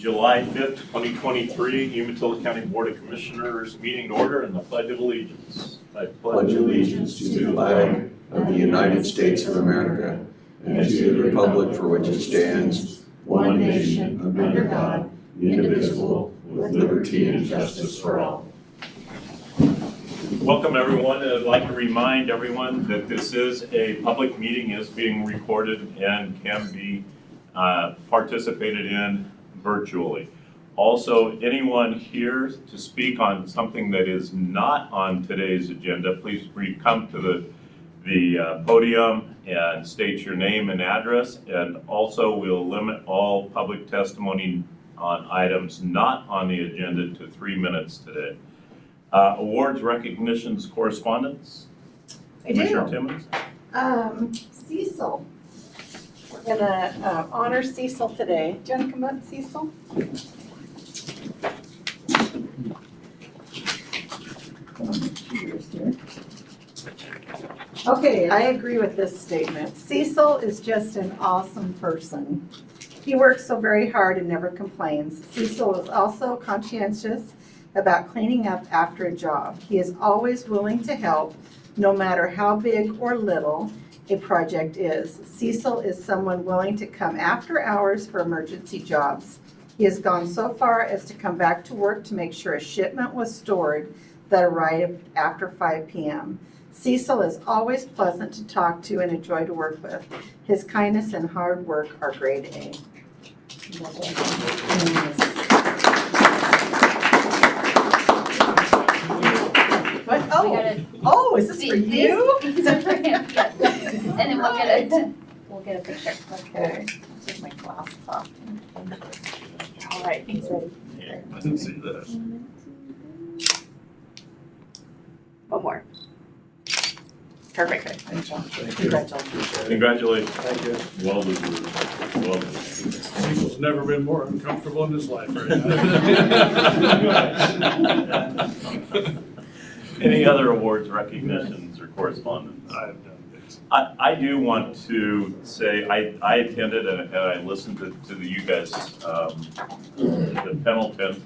July 5th, 2023, Umatilla County Board of Commissioners meeting to order and the Pledge of Allegiance. I pledge allegiance to the flag of the United States of America and to the republic for which it stands, one nation, under God, indivisible, with liberty and justice for all. Welcome everyone. I'd like to remind everyone that this is a public meeting, is being recorded and can be participated in virtually. Also, anyone here to speak on something that is not on today's agenda, please come to the podium and state your name and address. And also, we'll limit all public testimony on items not on the agenda to 3 minutes today. Awards, recognitions, correspondence. I do. Commissioner Timmons. Cecil. We're gonna honor Cecil today. Do you wanna come up, Cecil? Okay, I agree with this statement. Cecil is just an awesome person. He works so very hard and never complains. Cecil is also conscientious about cleaning up after a job. He is always willing to help, no matter how big or little a project is. Cecil is someone willing to come after hours for emergency jobs. He has gone so far as to come back to work to make sure a shipment was stored that arrived after 5 p.m. Cecil is always pleasant to talk to and a joy to work with. His kindness and hard work are grade A. What? Oh, is this for you? These are for him, yes. And then we'll get a picture. Okay, I'll take my glasses off. All right, he's ready. Yeah, I didn't see that. One more. Perfect. Congratulations. Congratulations. Thank you. Well deserved. Well deserved. Cecil's never been more uncomfortable in his life right now. Any other awards, recognitions, or correspondence? I have done this. I do want to say I attended and I listened to you guys, the Pendleton,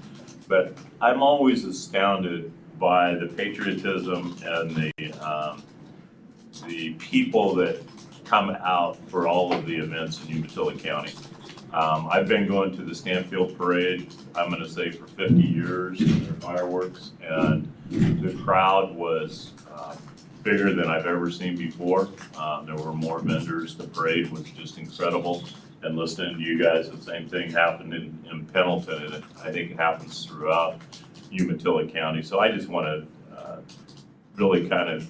but I'm always astounded by the patriotism and the people that come out for all of the events in Umatilla County. I've been going to the Stanfield Parade, I'm going to say for 50 years, their fireworks, and the crowd was bigger than I've ever seen before. There were more vendors. The parade was just incredible. And listening to you guys, the same thing happened in Pendleton, and I think it happens throughout Umatilla County. So I just want to really kind of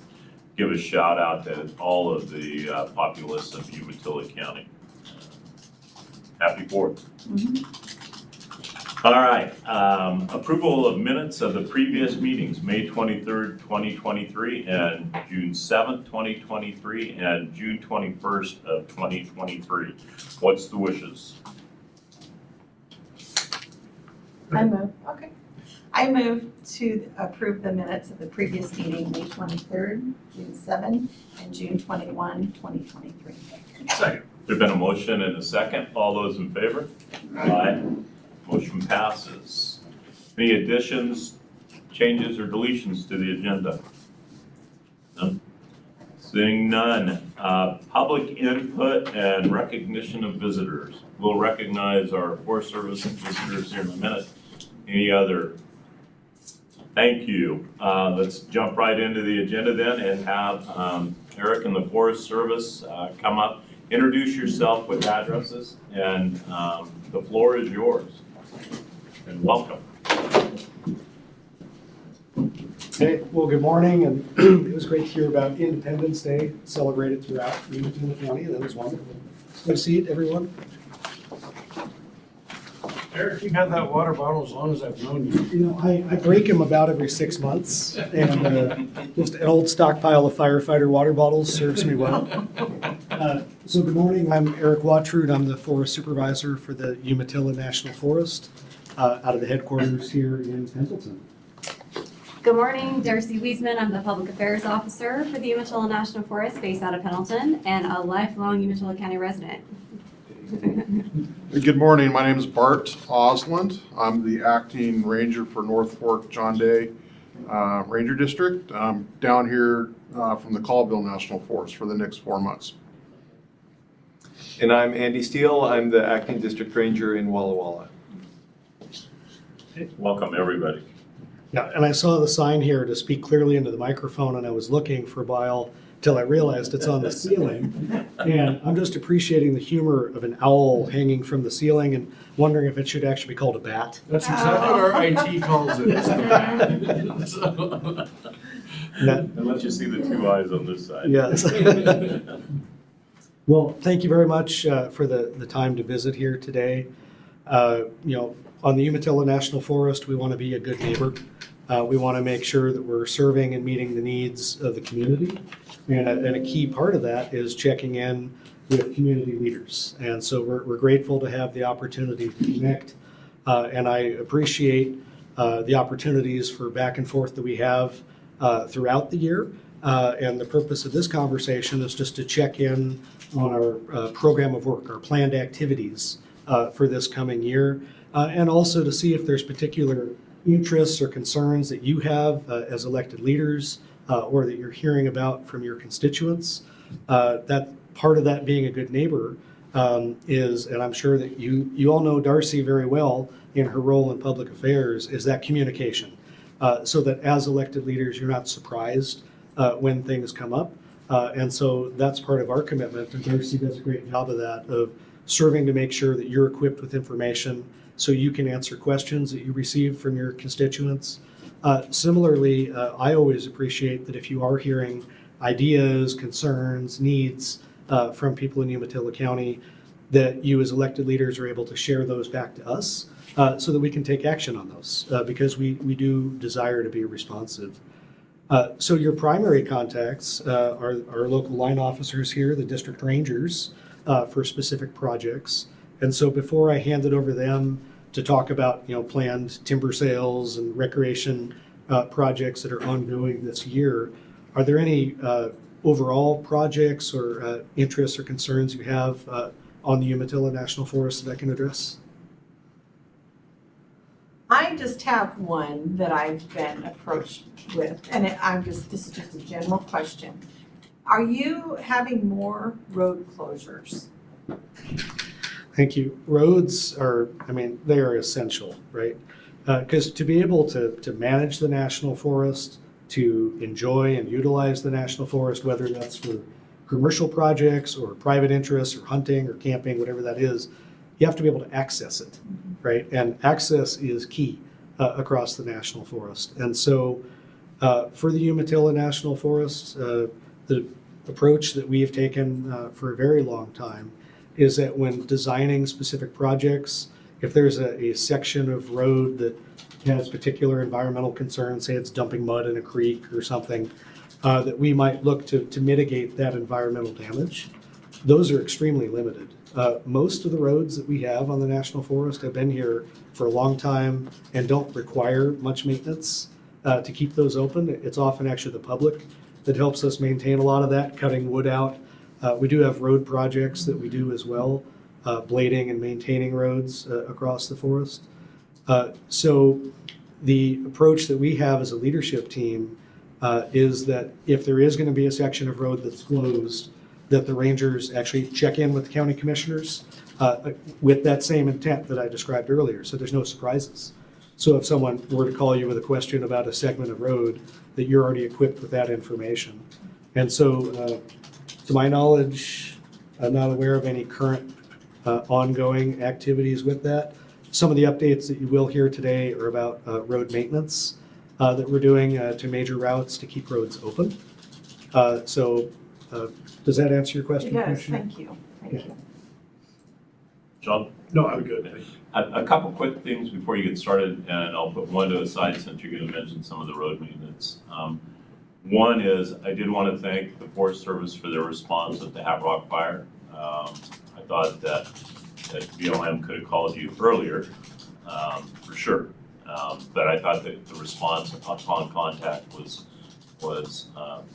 give a shout out to all of the populace of Umatilla County. Happy 4th. All right, approval of minutes of the previous meetings, May 23rd, 2023, and June 7th, 2023, and June 21st of 2023. What's the wishes? I move to approve the minutes of the previous meeting, May 23rd, June 7, and June 21, 2023. Second. There's been a motion and a second. All those in favor? Aye. Motion passes. Any additions, changes, or deletions to the agenda? None? Seeing none. Public input and recognition of visitors. We'll recognize our Forest Service visitors here in a minute. Any other? Thank you. Let's jump right into the agenda then and have Eric and the Forest Service come up. Introduce yourself with addresses, and the floor is yours. And welcome. Hey, well, good morning, and it was great to hear about Independence Day celebrated throughout Umatilla County. That was wonderful. Have a seat, everyone. Eric, you've had that water bottle as long as I've known you. You know, I break them about every 6 months, and just an old stockpile of firefighter water bottles serves me well. So good morning, I'm Eric Watrud. I'm the Forest Supervisor for the Umatilla National Forest out of the headquarters here in Pendleton. Good morning, Darcy Wiesman. I'm the Public Affairs Officer for the Umatilla National Forest based out of Pendleton and a lifelong Umatilla County resident. Good morning, my name is Bart Osland. I'm the acting ranger for North Fork John Day Ranger District. I'm down here from the Colville National Forest for the next 4 months. And I'm Andy Steele. I'm the acting district ranger in Walla Walla. Welcome, everybody. Yeah, and I saw the sign here to speak clearly into the microphone, and I was looking for a while till I realized it's on the ceiling. And I'm just appreciating the humor of an owl hanging from the ceiling and wondering if it should actually be called a bat. That's exactly what our IT calls it. It's the bat. So- That- Unless you see the two eyes on this side. Yes. Well, thank you very much for the time to visit here today. On the Umatilla National Forest, we want to be a good neighbor. We want to make sure that we're serving and meeting the needs of the community. And a key part of that is checking in with community leaders. And so we're grateful to have the opportunity to connect. And I appreciate the opportunities for back and forth that we have throughout the year. And the purpose of this conversation is just to check in on our program of work, our planned activities for this coming year, and also to see if there's particular interests or concerns that you have as elected leaders or that you're hearing about from your constituents. That part of that being a good neighbor is, and I'm sure that you all know Darcy very well in her role in public affairs, is that communication. So that as elected leaders, you're not surprised when things come up. And so that's part of our commitment, and Darcy does a great job of that, of serving to make sure that you're equipped with information so you can answer questions that you receive from your constituents. Similarly, I always appreciate that if you are hearing ideas, concerns, needs from people in Umatilla County, that you as elected leaders are able to share those back to us so that we can take action on those because we do desire to be responsive. So your primary contacts are local line officers here, the district rangers, for specific projects. And so before I hand it over to them to talk about planned timber sales and recreation projects that are ongoing this year, are there any overall projects or interests or concerns you have on the Umatilla National Forest that I can address? I just have one that I've been approached with, and this is just a general question. Are you having more road closures? Thank you. Roads are, they are essential, right? Because to be able to manage the national forest, to enjoy and utilize the national forest, whether that's for commercial projects or private interests or hunting or camping, whatever that is, you have to be able to access it, right? And access is key across the national forest. And so for the Umatilla National Forest, the approach that we have taken for a very long time is that when designing specific projects, if there's a section of road that has particular environmental concerns, say it's dumping mud in a creek or something, that we might look to mitigate that environmental damage, those are extremely limited. Most of the roads that we have on the National Forest have been here for a long time and don't require much maintenance to keep those open. It's often actually the public that helps us maintain a lot of that, cutting wood out. We do have road projects that we do as well, blading and maintaining roads across the forest. So the approach that we have as a leadership team is that if there is going to be a section of road that's closed, that the rangers actually check in with the county commissioners with that same intent that I described earlier, so there's no surprises. So if someone were to call you with a question about a segment of road, that you're already equipped with that information. And so to my knowledge, I'm not aware of any current ongoing activities with that. Some of the updates that you will hear today are about road maintenance that we're doing to major routes to keep roads open. Does that answer your question, It does, Commissioner? thank you. Thank Yeah. you. John? No, I'm good. A couple quick things before you get started, and I'll put one to the side since you're going to mention some of the road maintenance. One is I did want to thank the Forest Service for their response at the Hat Rock fire. I thought that BLM could have called you earlier, for sure. But I thought that the response upon contact was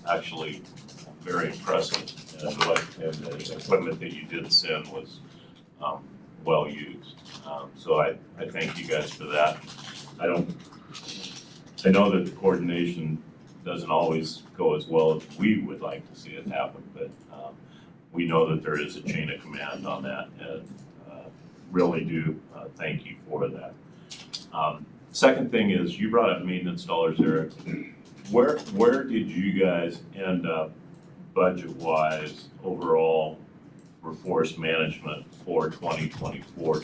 actually very impressive. And the equipment that you did send was well used. So I thank you guys for that. I know that the coordination doesn't always go as well as we would like to see it happen, but we know that there is a chain of command on that, and really do thank you for that. Second thing is, you brought up maintenance dollars, Eric. Where did you guys end up budget-wise overall for forest management for 2024?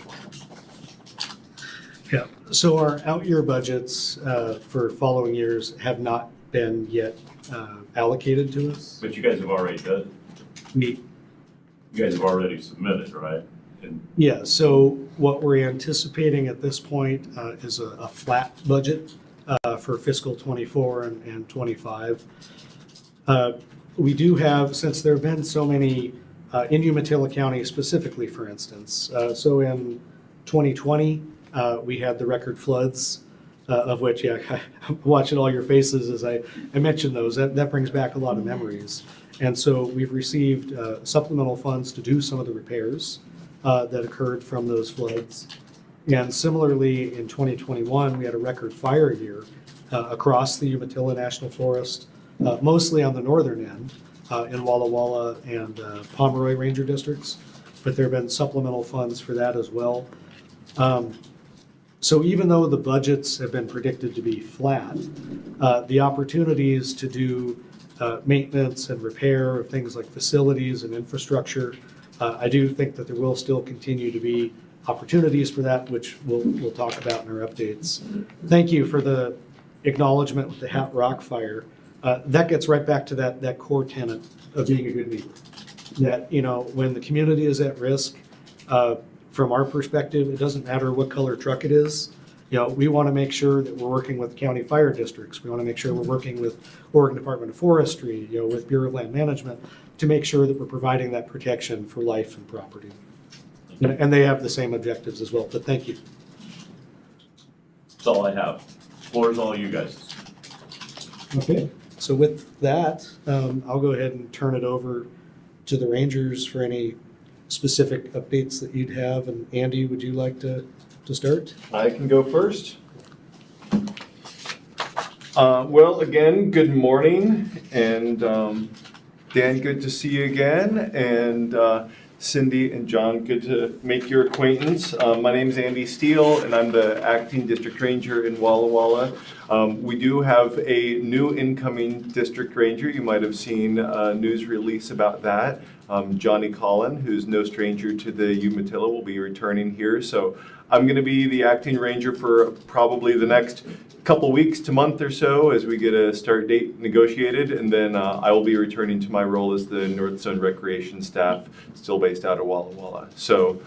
Yeah, so our out-year budgets for following years have not been yet allocated to us. But you guys have already done, We, you guys have already submitted, right? And yeah, so what we're anticipating at this point is a flat budget for fiscal '24 and '25. We do have, since there have been so many, in Umatilla County specifically, for instance, so in 2020, we had the record floods, of which, yeah, I'm watching all your faces as I mention those. That brings back a lot of memories. And so we've received supplemental funds to do some of the repairs that occurred from those floods. And similarly, in 2021, we had a record fire year across the Umatilla National Forest, mostly on the northern end in Walla Walla and Pomeroy Ranger districts. But there have been supplemental funds for that as well. So even though the budgets have been predicted to be flat, the opportunities to do maintenance and repair of things like facilities and infrastructure, I do think that there will still continue to be opportunities for that, which we'll talk about in our updates. Thank you for the acknowledgement with the Hat Rock fire. That gets right back to that core tenet of being a good neighbor. That, you know, when the community is at risk, from our perspective, it doesn't matter what color truck it is. You know, we want to make sure that we're working with county fire districts. We want to make sure we're working with Oregon Department of Forestry, you know, with Bureau of Land Management, to make sure that we're providing that protection for life and property. And they have the same objectives as well, but thank you. that's all I have. Floor is all you guys. Okay, so with that, I'll go ahead and turn it over to the Rangers for any specific updates that you'd have. And Andy, would you like to start? I can go first. Well, again, good morning, and Dan, good to see you again, and Cindy and John, good to make your acquaintance. My name is Andy Steele, and I'm the Acting District Ranger in Walla Walla. We do have a new incoming District Ranger. You might have seen a news release about that. Johnny Collin, who's no stranger to the Umatilla, will be returning here. So I'm going to be the Acting Ranger for probably the next couple weeks to month or so as we get a start date negotiated, and then I will be returning to my role as the North Zone Recreation Staff, still based out of Walla Walla. So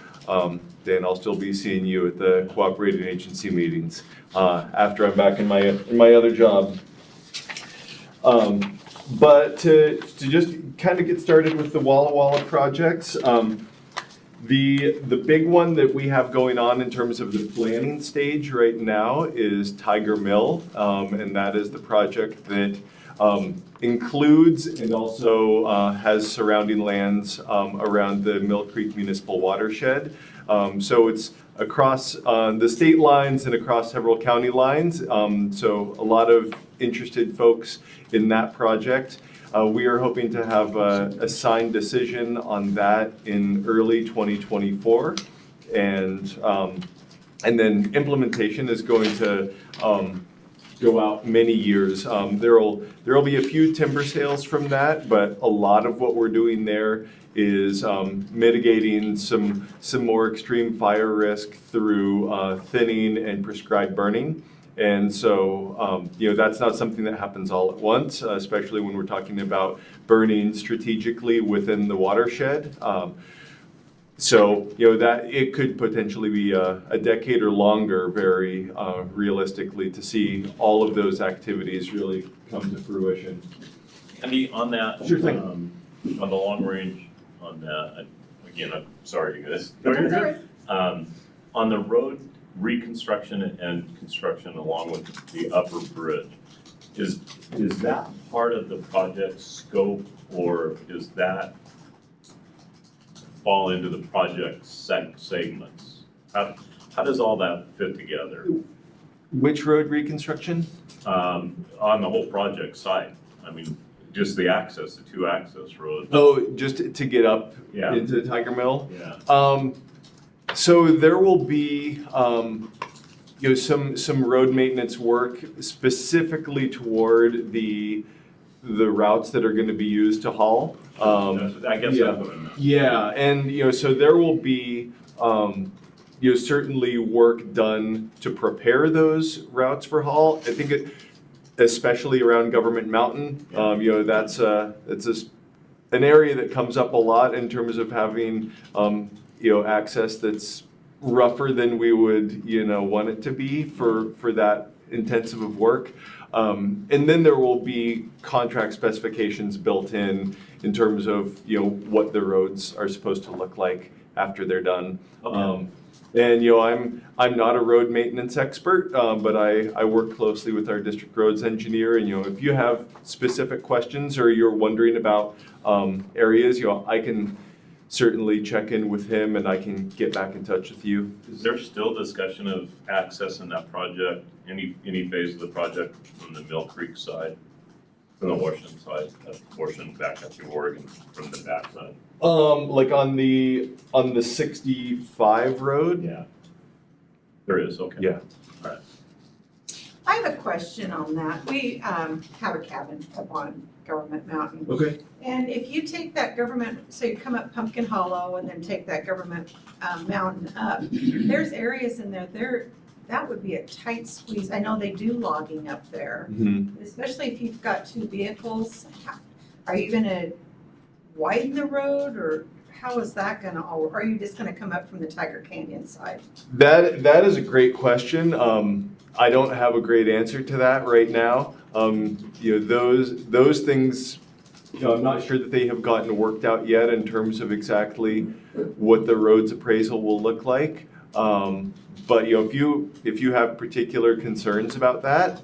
Dan, I'll still be seeing you at the cooperating agency meetings after I'm back in my other job. But to just kind of get started with the Walla Walla projects, the big one that we have going on in terms of the planning stage right now is Tiger Mill, and that is the project that includes and also has surrounding lands around the Mill Creek Municipal Watershed. So it's across the state lines and across several county lines. So a lot of interested folks in that project. We are hoping to have a signed decision on that in early 2024, and then implementation is going to go out many years. There'll be a few timber sales from that, but a lot of what we're doing there is mitigating some more extreme fire risk through thinning and prescribed burning. And so, that's not something that happens all at once, especially when we're talking about burning strategically within the watershed. So, that it could potentially be a decade or longer, very realistically, to see all of those activities really come to fruition. Andy, on that, Sure thing. On the long range, on that, again, I'm sorry, you guys. On the road reconstruction and construction along with the upper bridge, is that part of the project scope, or is that fall into the project segments? How does all that fit together Which road reconstruction? on the whole project site? I mean, just the access, the two access roads. Oh, just to get up Yeah. into Tiger Mill? Yeah. So there will be, some road maintenance work specifically toward the routes that are gonna be used to haul. I guess yeah. that's what I meant. Yeah, and, so there will be, certainly work done to prepare those routes for haul. I think especially around Government Mountain, that's an area that comes up a lot in terms of having, access that's rougher than we would, want it to be for that intensive of work. And then there will be contract specifications built in terms of, what the roads are supposed to look like after they're done. Okay. And, I'm not a road maintenance expert, but I work closely with our district roads engineer. And, if you have specific questions or you're wondering about areas, I can certainly check in with him and I can get back in touch with you. Is there still discussion of access in that project, any phase of the project from the Mill Creek side, from the Washington side, that portion back up to Oregon from the back side? Like on the 65 road? Yeah. There is, okay. Yeah. All right. I have a question on that. We have a cabin up on Government Mountain. Okay. And if you take that Government, so you come up Pumpkin Hollow and then take that Government Mountain up, there's areas in there, that would be a tight squeeze. I know they do logging up there, especially if you've got two vehicles. Are you gonna widen the road, or how is that gonna, or are you just gonna come up from the Tiger Canyon side? That is a great question. I don't have a great answer to that right now. Those things, I'm not sure that they have gotten worked out yet in terms of exactly what the roads appraisal will look like. But if you have particular concerns about that,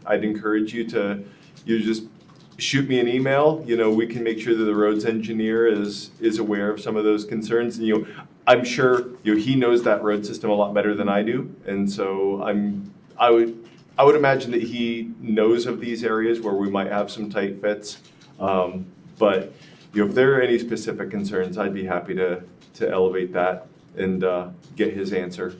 I'd encourage you to just shoot me an email. We can make sure that the roads engineer is aware of some of those concerns. And I'm sure he knows that road system a lot better than I do, and so I would imagine that he knows of these areas where we might have some tight fits. But if there are any specific concerns, I'd be happy to elevate that and get his answer.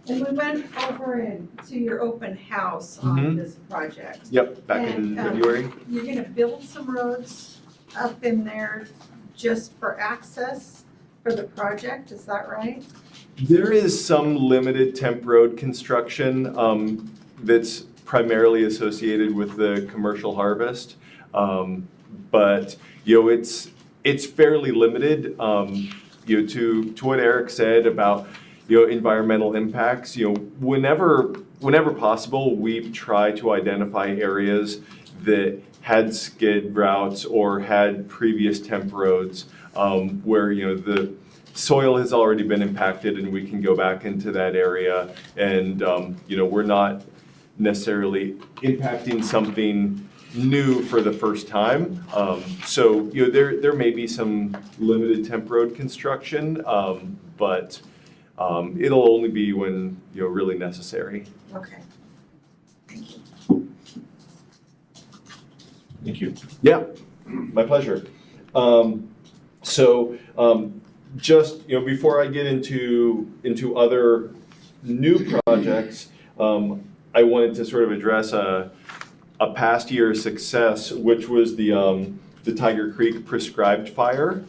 And we went over to your open house on this project. Yep, back in February. You're gonna build some roads up in there just for access for the project, is that right? There is some limited temp road construction that's primarily associated with the commercial harvest. But it's fairly limited. To what Eric said about environmental impacts, whenever possible, we try to identify areas that had skid routes or had previous temp roads, where the soil has already been impacted and we can go back into that area and we're not necessarily impacting something new for the first time. So there may be some limited temp road construction, but it'll only be when really necessary. Okay. Thank you. Yeah, my pleasure. Just before I get into other new projects, I wanted to sort of address a past year success, which was the Tiger Creek prescribed fire,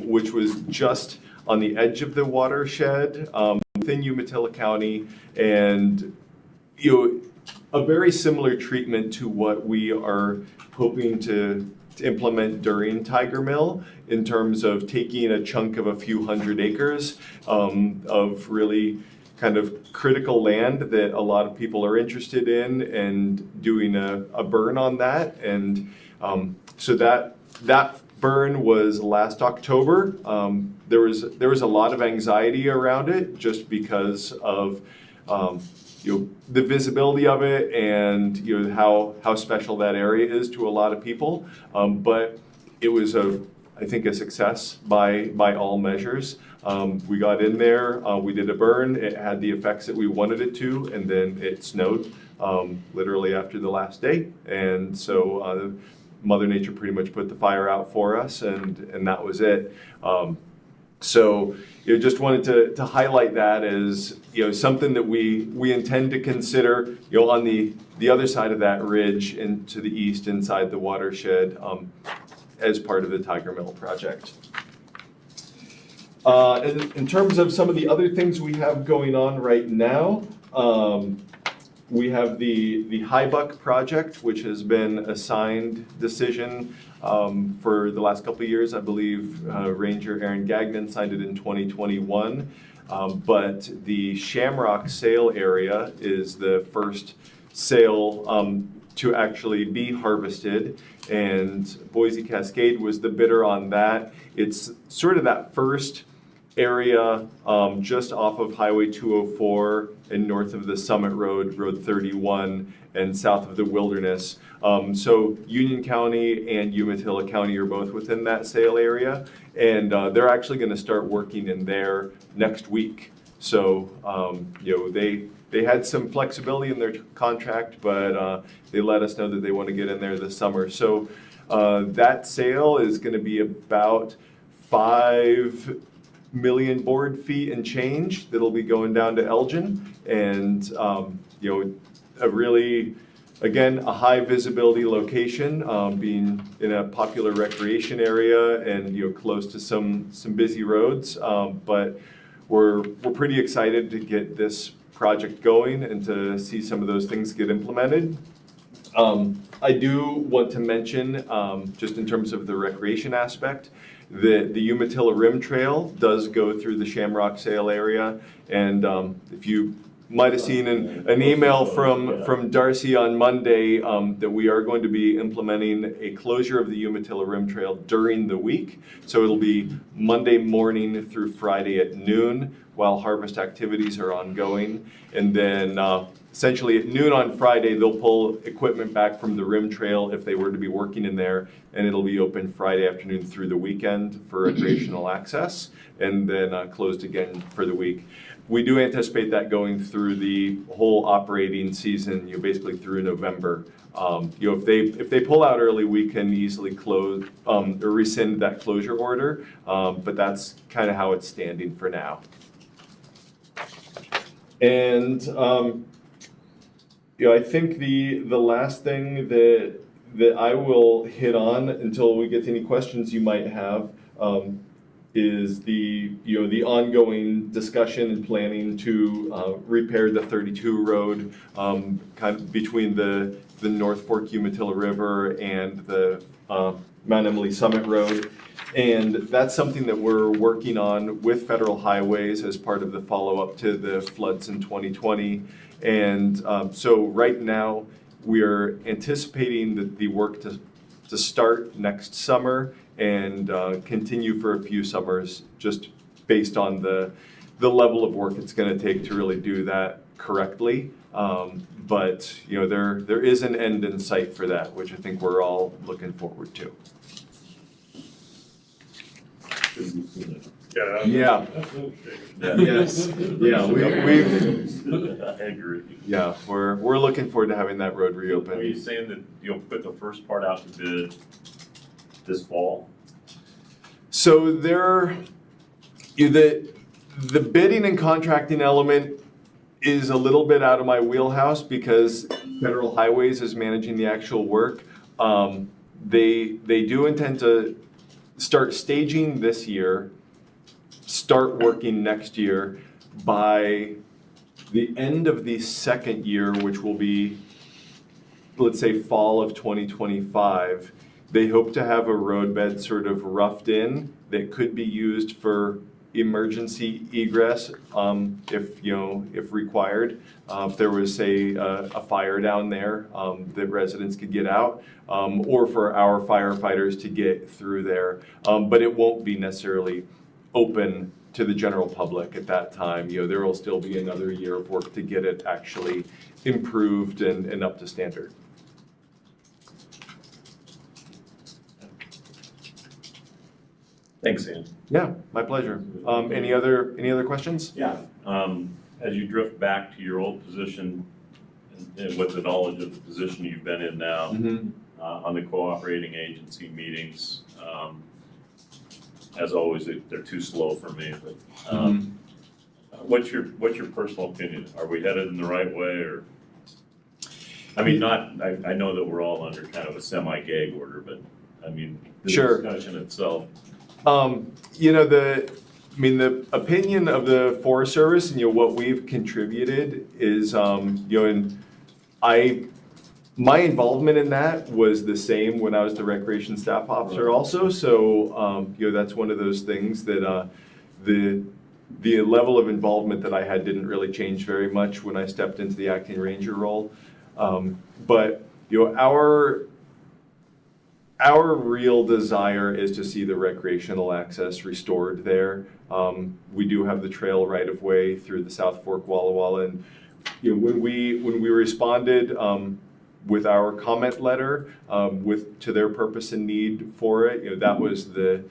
which was just on the edge of the watershed within Umatilla County, and a very similar treatment to what we are hoping to implement during Tiger Mill, in terms of taking a chunk of a few hundred acres of really kind of critical land that a lot of people are interested in, and doing a burn on that. And so that burn was last October. There was a lot of anxiety around it, just because of the visibility of it and how special that area is to a lot of people. But it was I think, a success by all measures. We got in there, we did a burn, it had the effects that we wanted it to, and then it snowed literally after the last day. And so Mother Nature pretty much put the fire out for us, and that was it. So just wanted to highlight that as something that we intend to consider on the other side of that ridge and to the east inside the watershed as part of the Tiger Mill project. In terms of some of the other things we have going on right now, we have the High Buck project, which has been a signed decision for the last couple of years. I believe Ranger Aaron Gagnon signed it in 2021. But the Shamrock sale area is the first sale to actually be harvested, and Boise Cascade was the bidder on that. It's sort of that first area just off of Highway 204 and north of the Summit Road, Road 31, and south of the Wilderness. So Union County and Umatilla County are both within that sale area, and they're actually going to start working in there next week. So they had some flexibility in their contract, but they let us know that they want to get in there this summer. So that sale is going to be about 5 million board feet and change that'll be going down to Elgin, and a really, again, a high visibility location, being in a popular recreation area and close to some busy roads, but we're pretty excited to get this project going and to see some of those things get implemented. I do want to mention, just in terms of the recreation aspect, that the Umatilla Rim Trail does go through the Shamrock Sale area, and if you might have seen an email from Darcy on Monday that we are going to be implementing a closure of the Umatilla Rim Trail during the week. So it'll be Monday morning through Friday at noon while harvest activities are ongoing, and then essentially at noon on Friday, they'll pull equipment back from the rim trail if they were to be working in there, and it'll be open Friday afternoon through the weekend for recreational access, and then closed again for the week. We do anticipate that going through the whole operating season, basically through November. If they pull out early, we can easily close or rescind that closure order, but that's kind of how it's standing for now. And I think the last thing that I will hit on until we get to any questions you might have is the ongoing discussion and planning to repair the 32 road kind of between the North Fork Umatilla River and the Mount Emily Summit Road. And that's something that we're working on with Federal Highways as part of the follow-up to the floods in 2020. And so right now, we are anticipating that the work to start next summer and continue for a few summers, just based on the level of work it's going to take to really do that correctly. But there is an end in sight for that, which I think we're all looking forward to. Yeah. Yes. Yeah. I agree. Yeah. We're looking forward to having that road Are reopened. you saying that you'll put the first part out to bid this fall? So the bidding and contracting element is a little bit out of my wheelhouse because Federal Highways is managing the actual work. They do intend to start staging this year, start working next year. By the end of the second year, which will be, let's say, fall of 2025, they hope to have a roadbed sort of roughed in that could be used for emergency egress if required. If there was, say, a fire down there that residents could get out, or for our firefighters to get through there. But it won't be necessarily open to the general public at that time. There will still be another year of work to get it actually improved and up to standard. Thanks, Ian. Yeah, my pleasure. Any other questions? Yeah. As you drift back to your old position, and with the knowledge of the position you've been in now, on the cooperating agency meetings, as always, they're too slow for me, but, what's your personal opinion? Are we headed in the right way, or? I mean, I know that we're all under kind of a semi-gag order, but, I mean, the Sure. discussion itself. The opinion of the Forest Service and, what we've contributed is, my involvement in that was the same when I was the recreation staff officer also. So, that's one of those things that, the level of involvement that I had didn't really change very much when I stepped into the acting ranger role. But, our real desire is to see the recreational access restored there. We do have the trail right of way through the South Fork Walla Walla, and when we responded with our comment letter to their purpose and need for it, that was the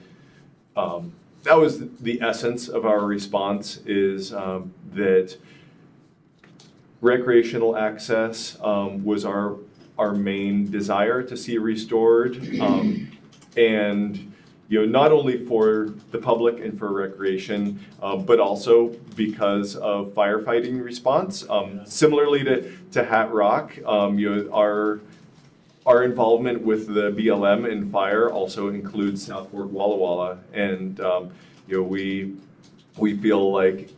essence of our response, is that recreational access was our main desire to see restored, and not only for the public and for recreation, but also because of firefighting response. Similarly to Hat Rock, our involvement with the BLM and fire also includes South Fork Walla Walla, and we feel like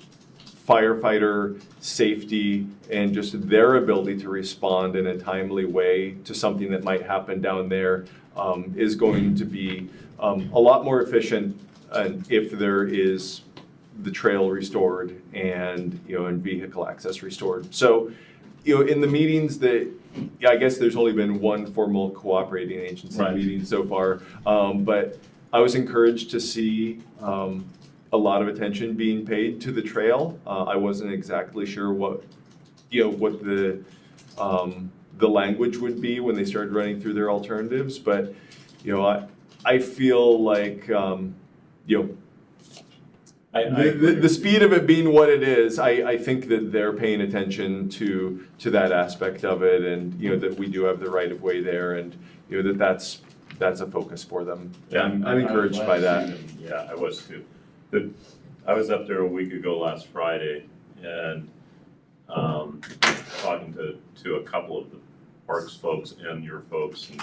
firefighter safety and just their ability to respond in a timely way to something that might happen down there is going to be a lot more efficient if there is the trail restored and vehicle access restored. So in the meetings that, I guess there's only been one formal cooperating agency meeting so far, but I was encouraged to see a lot of attention being paid to the trail. I wasn't exactly sure what the language would be when they started running through their alternatives, but I feel like the speed of it being what it is, I think that they're paying attention to that aspect of it, and that we do have the right of way there, and that's a focus for them. Yeah, I'm encouraged by that. Yeah, I was too. I was up there a week ago last Friday, and talking to a couple of the parks folks and your folks, and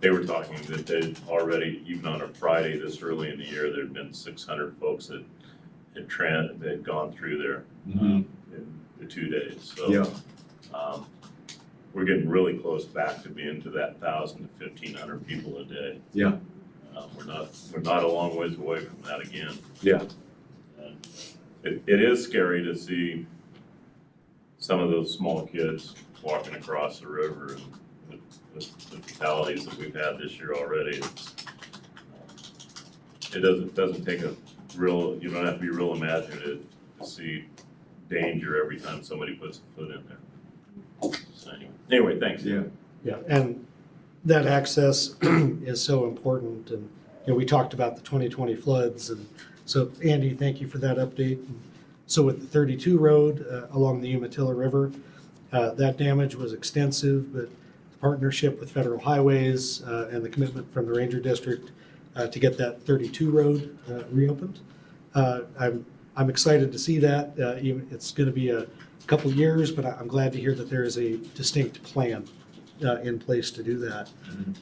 they were talking that they'd already, even on a Friday this early in the year, there'd been 600 folks that had gone through there in the 2 days. So we're getting really close back to being to that 1,000 to 1,500 people a day. Yeah. We're not a long ways away from that again. Yeah. And it is scary to see some of those small kids walking across the river, and the fatalities that we've had this year already. It doesn't take a real, you don't have to be real imaginative to see danger every time somebody puts a foot in there. So anyway, thanks. Yeah. Yeah, and that access is so important, and we talked about the 2020 floods, and so Andy, thank you for that update. So with the 32 road along the Umatilla River, that damage was extensive, but the partnership with Federal Highways and the commitment from the Ranger District to get that 32 road reopened. I'm excited to see that. It's going to be a couple years, but I'm glad to hear that there is a distinct plan in place to do that.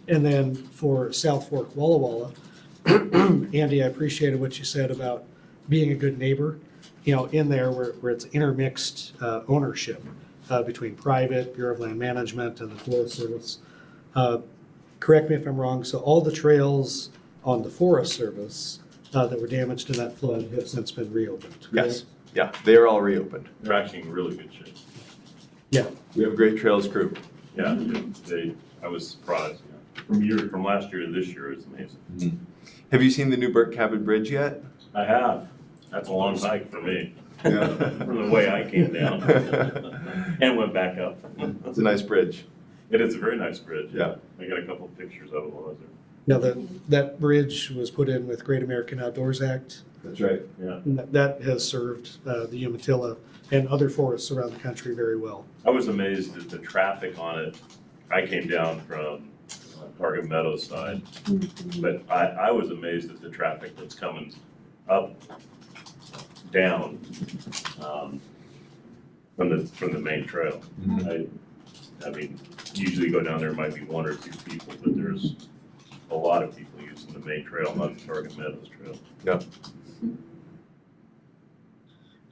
And then for South Fork Walla Walla, Andy, I appreciated what you said about being a good neighbor, in there where it's intermixed ownership between private, Bureau of Land Management, and the Forest Service. Correct me if I'm wrong, so all the trails on the Forest Service that were damaged in that flood have since been reopened, correct? Yes. Yeah, they are all reopened. They're actually in really good shape. Yeah. We have a great trails crew. Yeah, I was surprised. From last year to this year, it's amazing. Have you seen the new Burke Cabin Bridge yet? I have. That's a long hike for me. Yeah. From the way I came down and went back up. It's a nice bridge. It is a very nice bridge. Yeah. I got a couple of pictures of it while I was there. Now, that bridge was put in with Great American Outdoors Act, That's right. and that has served the Umatilla and other forests around the country very well. I was amazed at the traffic on it. I came down from Target Meadows side, but I was amazed at the traffic that's coming up, down, from the main trail. I mean, usually you go down there, might be one or two people, but there's a lot of people using the main trail, not the Target Meadows trail. Yeah.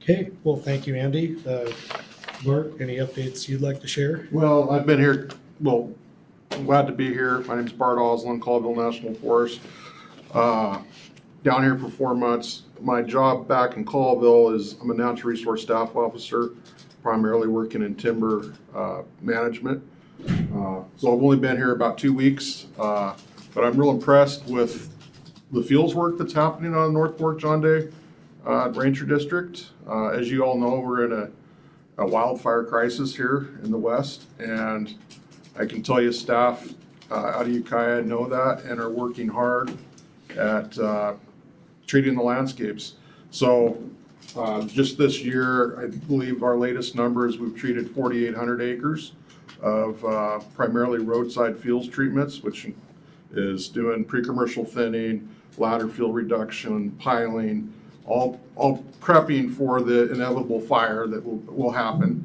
Okay, well, thank you, Andy. Bart, any updates you'd like to share? Well, I've been here, well, I'm glad to be here. My name's Bart Osland, Colville National Forest. Down here for 4 months. My job back in Colville is I'm a natural resource staff officer, primarily working in timber management. So I've only been here about 2 weeks, but I'm real impressed with the fields work that's happening on North Fork John Day Ranger District. As you all know, we're in a wildfire crisis here in the west, and I can tell you staff out of Ukiah know that and are working hard at treating the landscapes. So just this year, I believe our latest numbers, we've treated 4,800 acres of primarily roadside fields treatments, which is doing pre-commercial thinning, ladder field reduction, piling, all prepping for the inevitable fire that will happen.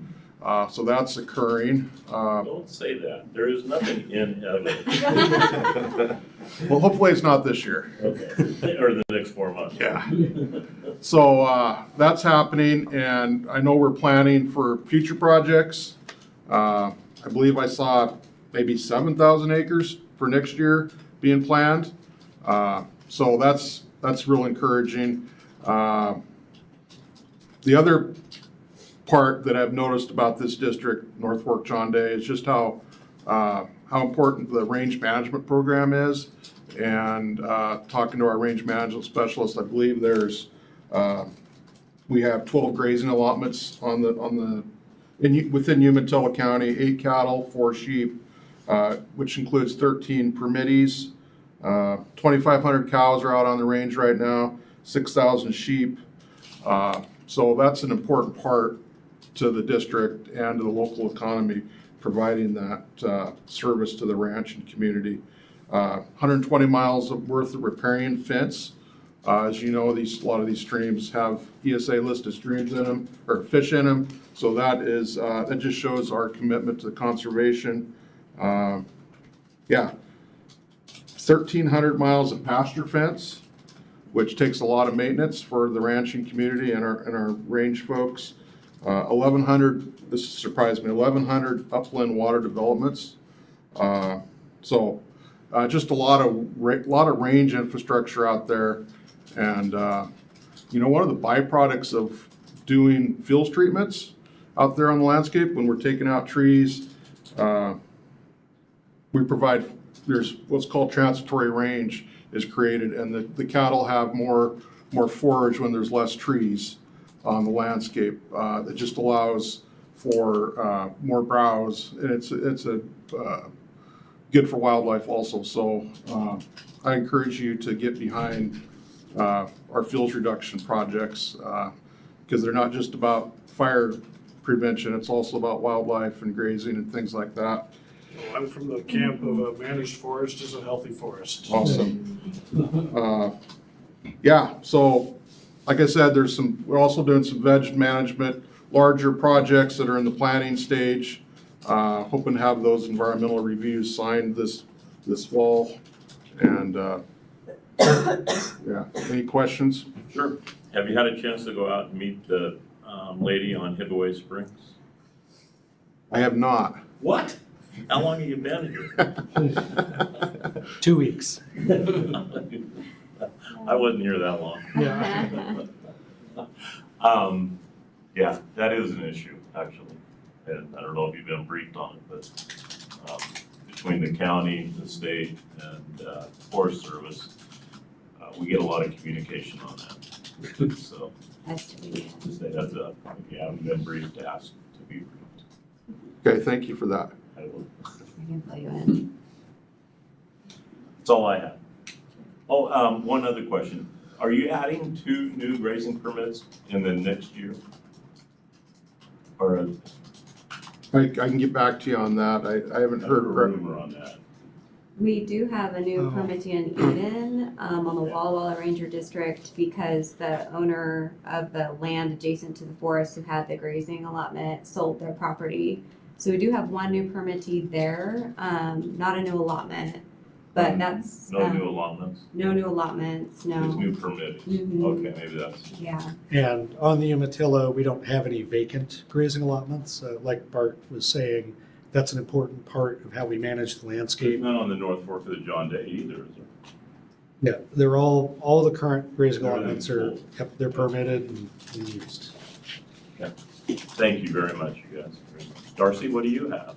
So that's occurring. Don't say that. There is nothing inevitable. Well, hopefully it's not this year. Okay, or the next 4 months. Yeah. So that's happening, and I know we're planning for future projects. I believe I saw maybe 7,000 acres for next year being planned. So that's real encouraging. The other part that I've noticed about this district, North Fork John Day, is just how important the range management program is. And talking to our range management specialist, I believe we have 12 grazing allotments within Umatilla County, 8 cattle, 4 sheep, which includes 13 permittees. 2,500 cows are out on the range right now, 6,000 sheep. So that's an important part to the district and to the local economy, providing that service to the ranch and community. 120 miles worth of riparian fence. As you know, a lot of these streams have ESA listed streams in them, or fish in them. So that just shows our commitment to conservation. 1,300 miles of pasture fence, which takes a lot of maintenance for the ranching community and our range folks. 1,100, this surprised me, 1,100 upland water developments. So just a lot of range infrastructure out there. And, one of the byproducts of doing fields treatments out there on the landscape, when we're taking out trees, there's what's called transitory range is created, and the cattle have more forage when there's less trees on the landscape. It just allows for more browse, and it's good for wildlife also. So I encourage you to get behind our fields reduction projects because they're not just about fire prevention, it's also about wildlife and grazing and things like that. I'm from the camp of a managed forest is a healthy forest. Awesome. So like I said, we're also doing some veg management, larger projects that are in the planning stage. Hoping to have those environmental reviews signed this fall. And any questions? Sure. Have you had a chance to go out and meet the lady on Hidaway Springs? I have not. What? How long have you been here? 2 weeks. I wasn't here that long. Yeah. That is an issue, actually. And I don't know if you've been briefed on it, but between the county, the state, and Forest Service, we get a lot of communication on that. So just say heads up, if you haven't been briefed, ask to be briefed. Okay, thank you for that. I will. I can fill you in. That's all I have. Oh, one other question. Are you adding 2 new grazing permits in the next year? Or I can get back to you on that. I haven't a heard. rumor on that? We do have a new Oh. permit in Eden, on the Walla Walla Ranger District, because the owner of the land adjacent to the forest who had the grazing allotment sold their property. So we do have one new permittee there, not a new allotment, but that's, No new allotments? no new allotments, It's no. new permitting. Mhm. Okay, maybe that's, Yeah, And on the Umatilla, we don't have any vacant grazing allotments. Like Bart was saying, that's an important part of how we manage the there's landscape. none on the North Fork of the John Day either, is there? Yeah, they're all the current grazing allotments are, Everything's yep, they're permitted and used. Thank you very much, you guys. Darcy, what do you have?